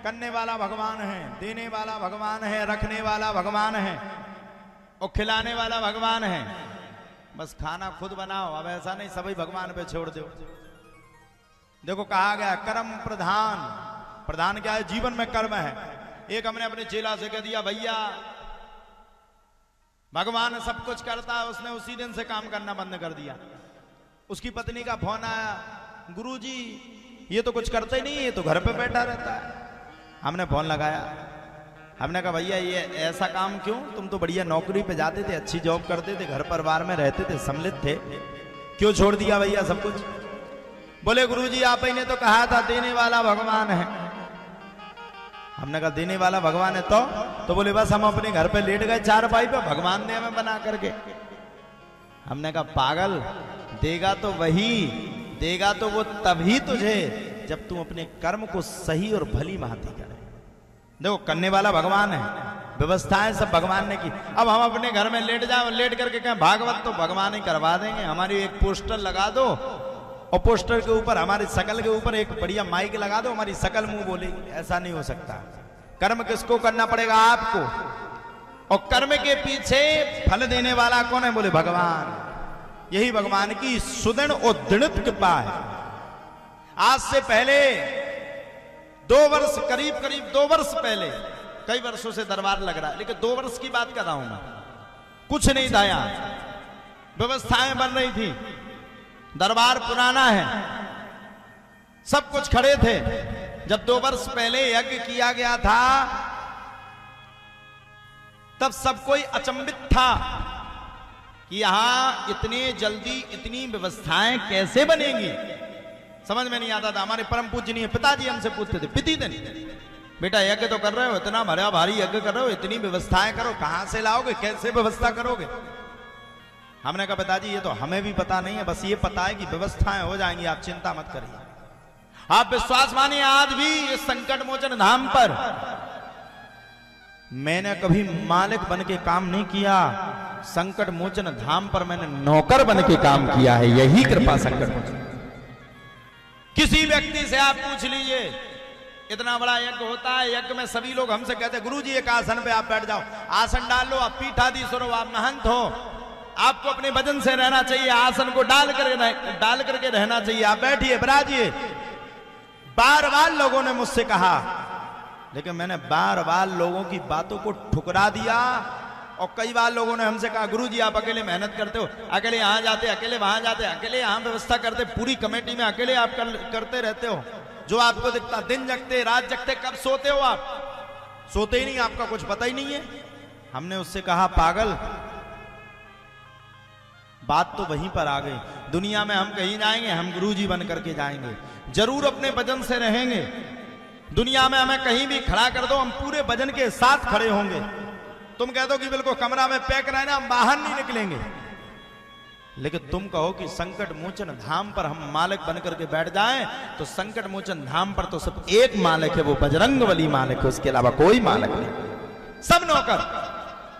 करने वाला भगवान है, देने वाला भगवान है, रखने वाला भगवान है और खिलाने वाला भगवान है। बस खाना खुद बनाओ। अब ऐसा नहीं सभी भगवान पे छोड़ दो। देखो कहा गया कर्म प्रधान। प्रधान क्या है? जीवन में कर्म है। एक हमने अपने चेला से कह दिया भैया भगवान सब कुछ करता है, उसने उसी दिन से काम करना बंद कर दिया। उसकी पत्नी का फोन आया, गुरुजी ये तो कुछ करते ही नहीं, ये तो घर पे बैठा रहता है। हमने फोन लगाया, हमने कहा भैया ये ऐसा काम क्यों? तुम तो बढ़िया नौकरी पे जाते थे, अच्छी जॉब करते थे, घर परिवार में रहते थे, सम्मिलित थे, क्यों छोड़ दिया भैया सब कुछ? बोले गुरुजी आप ही ने तो कहा था देने वाला भगवान है। हमने कहा देने वाला भगवान है तो बोले बस हम अपने घर पे लेट गए चारपाई पे, भगवान ने हमें बना करके। हमने कहा पागल, देगा तो वही, देगा तो वो तभी तुझे जब तू अपने कर्म को सही और भली भांति करे। देखो करने वाला भगवान है, व्यवस्थाएं सब भगवान ने की। अब हम अपने घर में लेट जाओ, लेट करके कहें भागवत तो भगवान ही करवा देंगे। हमारी एक पोस्टर लगा दो और पोस्टर के ऊपर हमारी शकल के ऊपर एक बढ़िया माइक लगा दो, हमारी शकल मुंह बोलेगी। ऐसा नहीं हो सकता। कर्म किसको करना पड़ेगा? आपको। और कर्म के पीछे फल देने वाला कौन है? बोले भगवान। यही भगवान की सुदृढ़ और दृढ़ कृपा है। आज से पहले 2 वर्ष, करीब 2 वर्ष पहले, कई वर्षों से दरबार लग रहा है लेकिन 2 वर्ष की बात कर रहा हूं मैं। कुछ नहीं था यहां, व्यवस्थाएं बन रही थी, दरबार पुराना है, सब कुछ खड़े थे। जब 2 वर्ष पहले यज्ञ किया गया था तब सब कोई अचंभित था कि यहां इतने जल्दी इतनी व्यवस्थाएं कैसे बनेंगी। समझ में नहीं आता था। हमारे परम पूजनीय पिताजी हमसे पूछते थे, पिती दिन बेटा यज्ञ तो कर रहे हो, इतना भरा भारी यज्ञ कर रहे हो, इतनी व्यवस्थाएं करो, कहां से लाओगे, कैसे व्यवस्था करोगे? हमने कहा पिताजी ये तो हमें भी पता नहीं है, बस ये पता है कि व्यवस्थाएं हो जाएंगी, आप चिंता मत करिए। आप विश्वास मानिए आज भी इस संकट मोचन धाम पर मैंने कभी मालिक बन के काम नहीं किया, संकट मोचन धाम पर मैंने नौकर बन के काम किया है। यही कृपा संकट मोचन। किसी व्यक्ति से आप पूछ लीजिए, इतना बड़ा यज्ञ होता है, यज्ञ में सभी लोग हमसे कहते हैं गुरुजी एक आसन पे आप बैठ जाओ, आसन डाल लो, आप पीठाधीश्वर हो, आप महंत हो, आपको अपने वजन से रहना चाहिए, आसन को डाल करके रहना चाहिए, आप बैठिए विराजिए। बार बार लोगों ने मुझसे कहा, लेकिन मैंने बार बार लोगों की बातों को ठुकरा दिया। और कई बार लोगों ने हमसे कहा गुरुजी आप अकेले मेहनत करते हो, अकेले यहां जाते, अकेले वहां जाते, अकेले यहां व्यवस्था करते, पूरी कमेटी में अकेले आप करते रहते हो, जो आपको दिखता दिन जगते रात जगते, कब सोते हो आप? सोते ही नहीं, आपका कुछ पता ही नहीं है। हमने उससे कहा पागल, बात तो वहीं पर आ गई। दुनिया में हम कहीं जाएंगे, हम गुरुजी बन करके जाएंगे, जरूर अपने वजन से रहेंगे। दुनिया में हमें कहीं भी खड़ा कर दो, हम पूरे वजन के साथ खड़े होंगे। तुम कह दो कि बिल्कुल कमरा में पैक रहना, हम बाहर नहीं निकलेंगे। लेकिन तुम कहो कि संकट मोचन धाम पर हम मालिक बन करके बैठ जाएं, तो संकट मोचन धाम पर तो सिर्फ एक मालिक है, वो बजरंगबली मालिक है, उसके अलावा कोई मालिक नहीं, सब नौकर।